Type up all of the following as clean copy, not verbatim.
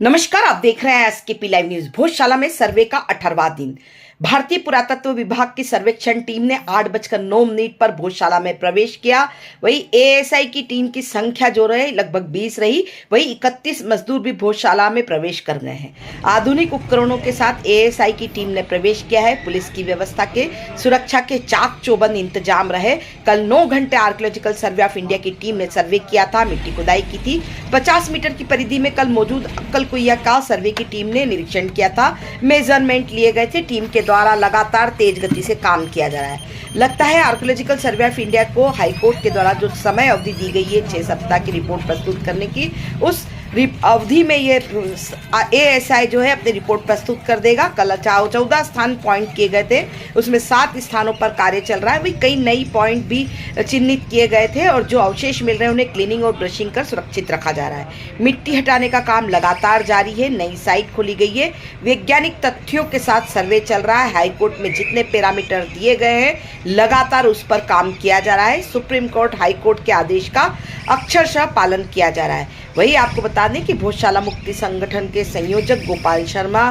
नमस्कार, आप देख रहे हैं एसकेपी लाइव न्यूज। भोजशाला में सर्वे का 18वां दिन। भारतीय पुरातत्व विभाग की सर्वेक्षण टीम ने 8:09 पर भोजशाला में प्रवेश किया। वही एएसआई की टीम की संख्या जो रहे लगभग 20 रही। वही 31 मजदूर भी भोजशाला में प्रवेश कर गए हैं। आधुनिक उपकरणों के साथ एएसआई की टीम ने प्रवेश किया है। पुलिस की व्यवस्था के सुरक्षा के चाक चौबंद इंतजाम रहे। कल 9 घंटे आर्कियोलॉजिकल सर्वे ऑफ इंडिया की टीम ने सर्वे किया था, मिट्टी खुदाई की थी। 50 मीटर की परिधि में कल मौजूद अक्कल कुइया का सर्वे की टीम ने निरीक्षण किया था। मेजरमेंट लिए गए थे। टीम के द्वारा लगातार तेज गति से काम किया जा रहा है। लगता है आर्कियोलॉजिकल सर्वे ऑफ इंडिया को हाईकोर्ट के द्वारा जो समय अवधि दी गई है 6 सप्ताह की रिपोर्ट प्रस्तुत करने की, उस अवधि में ये एएसआई जो है अपनी रिपोर्ट प्रस्तुत कर देगा। कल 14 स्थान पॉइंट किए गए थे, उसमें 7 स्थानों पर कार्य चल रहा है। वही कई नई पॉइंट भी चिन्हित किए गए थे और जो अवशेष मिल रहे हैं उन्हें क्लीनिंग और ब्रशिंग कर सुरक्षित रखा जा रहा है। मिट्टी हटाने का काम लगातार जारी है। नई साइट खोली गई है। वैज्ञानिक तथ्यों के साथ सर्वे चल रहा है। हाईकोर्ट में जितने पैरामीटर दिए गए हैं लगातार उस पर काम किया जा रहा है। सुप्रीम कोर्ट, हाईकोर्ट के आदेश का अक्षरशः पालन किया जा रहा है। वही आपको बता दें कि भोजशाला मुक्ति संगठन के संयोजक गोपाल शर्मा,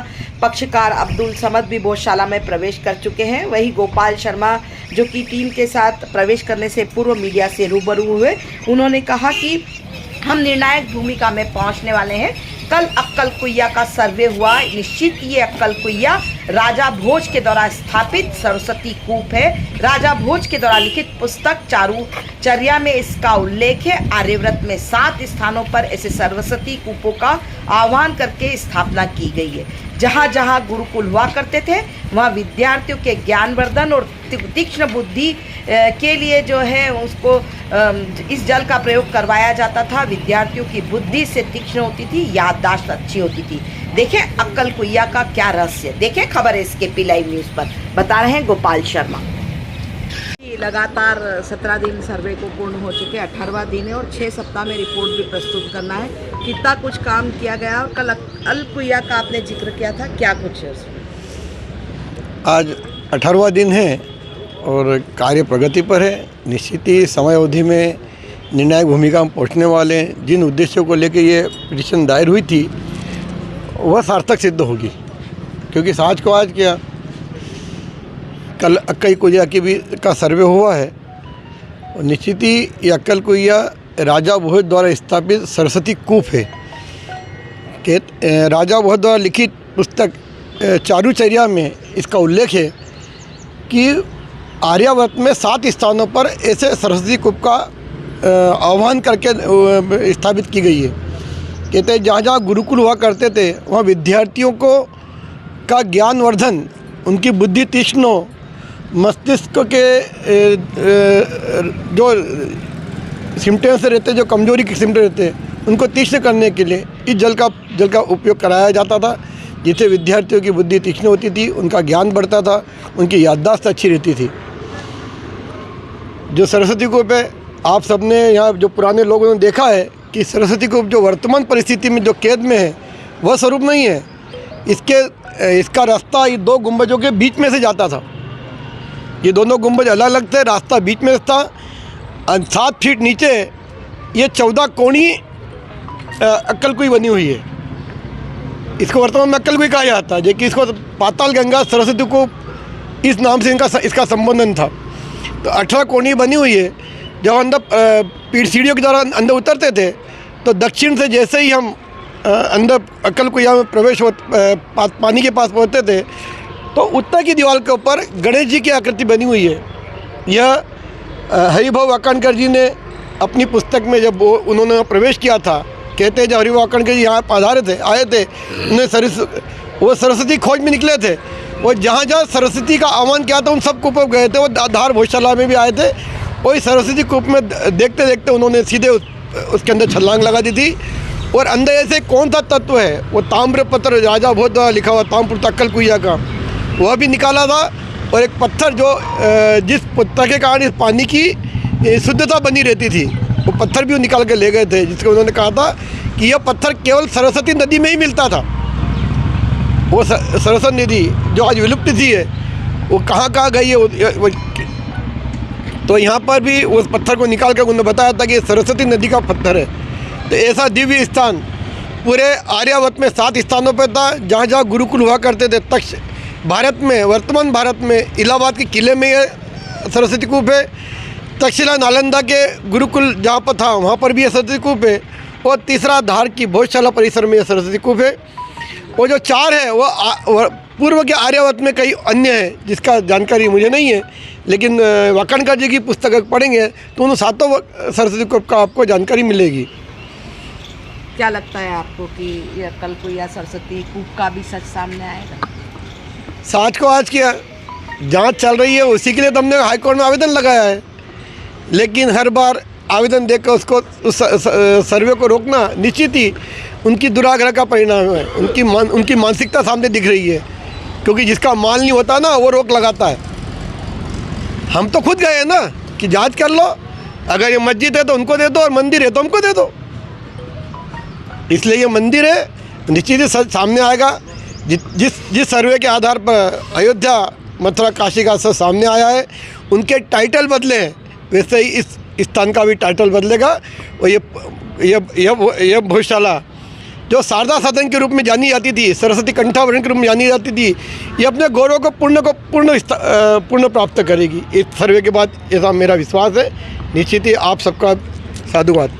पक्षकार अब्दुल समद भी भोजशाला में प्रवेश कर चुके हैं। वही गोपाल शर्मा जो कि टीम के साथ प्रवेश करने से पूर्व मीडिया से रूबरू हुए, उन्होंने कहा कि हम निर्णायक भूमिका में पहुंचने वाले हैं। कल अक्कल कुइया का सर्वे हुआ। निश्चित ये अक्कल कुइया राजा भोज के द्वारा स्थापित सरस्वती कूप है। राजा भोज के द्वारा लिखित पुस्तक चारुचर्या में इसका उल्लेख है। आर्यव्रत में 7 स्थानों पर ऐसे सरस्वती कूपों का आह्वान करके स्थापना की गई है। जहाँ जहाँ गुरुकुल हुआ करते थे वहाँ विद्यार्थियों के ज्ञानवर्धन और तीक्ष्ण बुद्धि के लिए जो है उसको इस जल का प्रयोग करवाया जाता था। विद्यार्थियों की बुद्धि से तीक्ष्ण होती थी, याददाश्त अच्छी होती थी। देखें अक्कल कुइया का क्या रहस्य। देखें खबर है एसकेपी लाइव न्यूज़ पर, बता रहे हैं गोपाल शर्मा। लगातार 17 दिन सर्वे को पूर्ण हो चुके, 18वां दिन है और 6 सप्ताह में रिपोर्ट भी प्रस्तुत करना है। कितना कुछ काम किया गया। कल अक्कल कुइया का आपने जिक्र किया था, क्या कुछ है उसमें? आज 18वां दिन है और कार्य प्रगति पर है। निश्चित ही समय अवधि में निर्णायक भूमिका में पहुँचने वाले हैं। जिन उद्देश्यों को लेकर ये पिटीशन दायर हुई थी वह सार्थक सिद्ध होगी, क्योंकि आज को आज क्या कल अक्कल कुइया की भी का सर्वे हुआ है। और निश्चित ही ये अक्कल कुइया राजा भोज द्वारा स्थापित सरस्वती कूप है। राजा भोज द्वारा लिखित पुस्तक चारुचर्या में इसका उल्लेख है कि आर्यावर्त में 7 स्थानों पर ऐसे सरस्वती कूप का आह्वान करके स्थापित की गई है। कहते हैं जहाँ जहाँ गुरुकुल हुआ करते थे वहाँ विद्यार्थियों को का ज्ञानवर्धन, उनकी बुद्धि तीक्ष्ण हो, मस्तिष्क के जो सिम्टम्स रहते, जो कमजोरी के सिम्टम रहते हैं, उनको तीक्ष्ण करने के लिए इस जल का उपयोग कराया जाता था, जिससे विद्यार्थियों की बुद्धि तीक्ष्ण होती थी, उनका ज्ञान बढ़ता था, उनकी याददाश्त अच्छी रहती थी। जो सरस्वती कूप है, आप सबने यहाँ जो पुराने लोगों ने देखा है कि सरस्वती कूप जो वर्तमान परिस्थिति में जो कैद में है वह स्वरूप नहीं है। इसका रास्ता ये 2 गुंबजों के बीच में से जाता था। ये दोनों गुंबज अलग अलग थे, रास्ता बीच में था। 7 फीट नीचे ये 14 कोणी अक्कल कुई बनी हुई है। इसको वर्तमान में अक्कल कुई कहा जाता है, जबकि इसको पाताल गंगा सरस्वती कूप इस नाम से इसका संबोधन था। तो 18 कोणी बनी हुई है। जब अंदर सीढ़ियों के द्वारा अंदर उतरते थे तो दक्षिण से जैसे ही हम अंदर अक्कल कुइया में प्रवेश पानी के पास पहुँचते थे तो उत्तर की दीवार के ऊपर गणेश जी की आकृति बनी हुई है। यह हरिभाऊ वाकणकर जी ने अपनी पुस्तक में जब उन्होंने प्रवेश किया था, कहते हैं जब हरिभाऊ वाकणकर जी यहाँ आए थे उन्हें वो सरस्वती खोज में निकले थे। वो जहाँ जहाँ सरस्वती का आह्वान किया था उन सब कूपों गए थे। वो धार भोजशाला में भी आए थे। वही सरस्वती कूप में देखते देखते उन्होंने सीधे उसके अंदर छलांग लगा दी थी। और अंदर ऐसे कौन सा तत्व है, वो ताम्रपत्र राजा भोज द्वारा लिखा हुआ ताम्रपत्र अक्कल कुइया का, वह भी निकाला था। और एक पत्थर जो जिस पत्थर के कारण इस पानी की शुद्धता बनी रहती थी, वो पत्थर भी निकाल के ले गए थे, जिसको उन्होंने कहा था कि यह पत्थर केवल सरस्वती नदी में ही मिलता था। वो सरस्वती नदी जो आज विलुप्त थी है, वो कहाँ कहाँ गई है। तो यहाँ पर भी उस पत्थर को निकाल कर उन्होंने बताया था कि सरस्वती नदी का पत्थर है। तो ऐसा दिव्य स्थान पूरे आर्यावर्त में 7 स्थानों पर था जहाँ जहाँ गुरुकुल हुआ करते थे। तक्ष भारत में, वर्तमान भारत में इलाहाबाद के किले में ये सरस्वती कूप है। तक्षशिला नालंदा के गुरुकुल जहाँ पर था वहाँ पर भी ये सरस्वती कूप है। और तीसरा धार की भोजशाला परिसर में ये सरस्वती कूप है। वो जो 4 है वो पूर्व के आर्यावर्त में कई अन्य है जिसका जानकारी मुझे नहीं है, लेकिन वाकणकर जी की पुस्तक पढ़ेंगे तो उन 7 सरस्वती कूप का आपको जानकारी मिलेगी। क्या लगता है आपको कि ये कल को यह सरस्वती कूप का भी सच सामने आएगा? साच को आज की जांच चल रही है, उसी के लिए तो हमने हाईकोर्ट में आवेदन लगाया है, लेकिन हर बार आवेदन देकर उसको उस सर्वे को रोकना निश्चित ही उनकी दुराग्रह का परिणाम है। उनकी मानसिकता सामने दिख रही है, क्योंकि जिसका माल नहीं होता ना वो रोक लगाता है। हम तो खुद गए हैं ना कि जांच कर लो, अगर ये मस्जिद है तो उनको दे दो और मंदिर है तो हमको दे दो। इसलिए ये मंदिर है, निश्चित ही सच सामने आएगा। जिस सर्वे के आधार पर अयोध्या, मथुरा, काशी का सब सामने आया है, उनके टाइटल बदले हैं, वैसे ही इस स्थान का भी टाइटल बदलेगा। और ये भोजशाला जो शारदा सदन के रूप में जानी जाती थी, सरस्वती कंठाभरण के रूप में जानी जाती थी, ये अपने गौरव को पूर्ण प्राप्त करेगी इस सर्वे के बाद, ऐसा मेरा विश्वास है। निश्चित ही आप सबका साधुवाद।